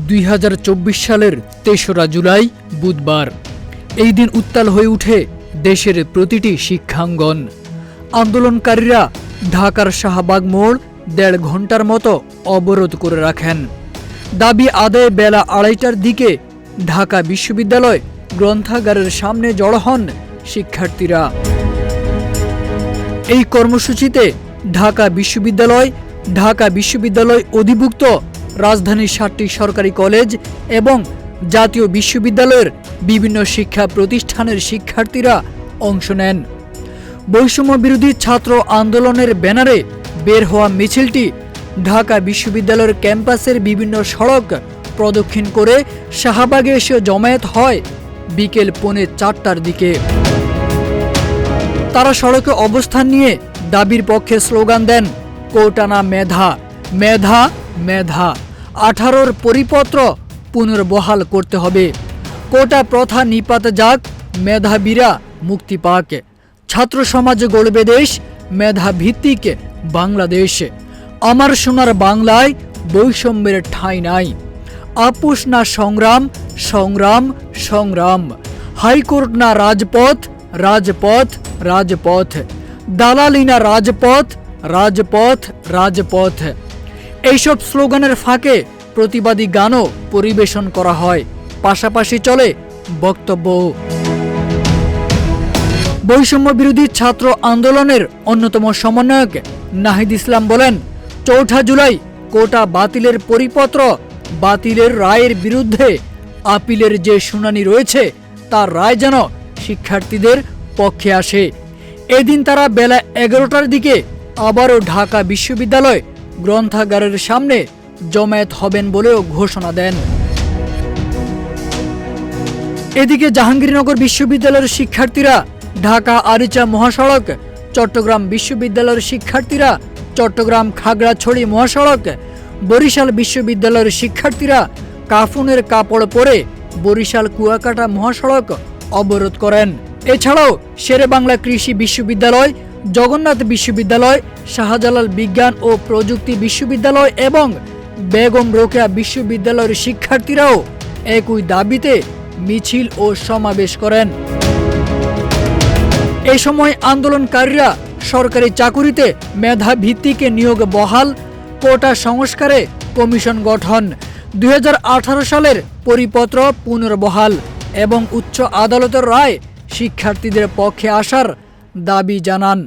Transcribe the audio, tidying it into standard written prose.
2024 সালের ৩রা জুলাই বুধবার। এই দিন উত্তাল হয়ে ওঠে দেশের প্রতিটি শিক্ষাঙ্গন। আন্দোলনকারীরা ঢাকার শাহবাগ মোড় ১.৫ ঘন্টার মতো অবরোধ করে রাখেন। দাবি আদায়ে বেলা ২:৩০টার দিকে ঢাকা বিশ্ববিদ্যালয় গ্রন্থাগারের সামনে জড়ো হন শিক্ষার্থীরা। এই কর্মসূচিতে ঢাকা বিশ্ববিদ্যালয় অধিভুক্ত রাজধানীর ৭টি সরকারি কলেজ এবং জাতীয় বিশ্ববিদ্যালয়ের বিভিন্ন শিক্ষা প্রতিষ্ঠানের শিক্ষার্থীরা অংশ নেন। বৈষম্য বিরোধী ছাত্র আন্দোলনের ব্যানারে বের হওয়া মিছিলটি ঢাকা বিশ্ববিদ্যালয়ের ক্যাম্পাসের বিভিন্ন সড়ক প্রদক্ষিণ করে শাহবাগে এসে জমায়েত হয় বিকেল ৪:৩০টার দিকে। তারা সড়কে অবস্থান নিয়ে দাবির পক্ষে স্লোগান দেন, কোটা না মেধা, মেধা মেধা, 18'র পরিপত্র পুনর্বহাল করতে হবে, কোটা প্রথা নিপাত যাক, মেধাবীরা মুক্তি পাক, ছাত্র সমাজ গড়বে দেশ, মেধা ভিত্তিক বাংলাদেশ, আমার সোনার বাংলায় বৈষম্যের ঠাঁই নাই, আপোষ না সংগ্রাম, সংগ্রাম সংগ্রাম, হাইকোর্ট না রাজপথ, রাজপথ রাজপথ, দালালি না রাজপথ, রাজপথ রাজপথ। এইসব স্লোগানের ফাঁকে প্রতিবাদী গানও পরিবেশন করা হয়, পাশাপাশি চলে বক্তব্য। বৈষম্য বিরোধী ছাত্র আন্দোলনের অন্যতম সমন্বয়ক নাহিদ ইসলাম বলেন, ৪ঠা জুলাই কোটা বাতিলের পরিপত্র বাতিলের রায়ের বিরুদ্ধে আপিলের যে শুনানি রয়েছে তার রায় যেন শিক্ষার্থীদের পক্ষে আসে। এদিন তারা বেলা ১১টার দিকে আবারও ঢাকা বিশ্ববিদ্যালয় গ্রন্থাগারের সামনে জমায়েত হবেন বলেও ঘোষণা দেন। এদিকে জাহাঙ্গীরনগর বিশ্ববিদ্যালয়ের শিক্ষার্থীরা ঢাকা আরিচা মহাসড়ক, চট্টগ্রাম বিশ্ববিদ্যালয়ের শিক্ষার্থীরা চট্টগ্রাম খাগড়াছড়ি মহাসড়ক, বরিশাল বিশ্ববিদ্যালয়ের শিক্ষার্থীরা কাফনের কাপড় পরে বরিশাল কুয়াকাটা মহাসড়ক অবরোধ করেন। এছাড়াও শেরেবাংলা কৃষি বিশ্ববিদ্যালয়, জগন্নাথ বিশ্ববিদ্যালয়, শাহজালাল বিজ্ঞান ও প্রযুক্তি বিশ্ববিদ্যালয় এবং বেগম রোকেয়া বিশ্ববিদ্যালয়ের শিক্ষার্থীরাও একই দাবিতে মিছিল ও সমাবেশ করেন। এই সময় আন্দোলনকারীরা সরকারি চাকুরিতে মেধা ভিত্তিক নিয়োগ বহাল, কোটা সংস্কারে কমিশন গঠন, 2018 সালের পরিপত্র পুনর্বহাল এবং উচ্চ আদালতের রায় শিক্ষার্থীদের পক্ষে আসার দাবি জানান।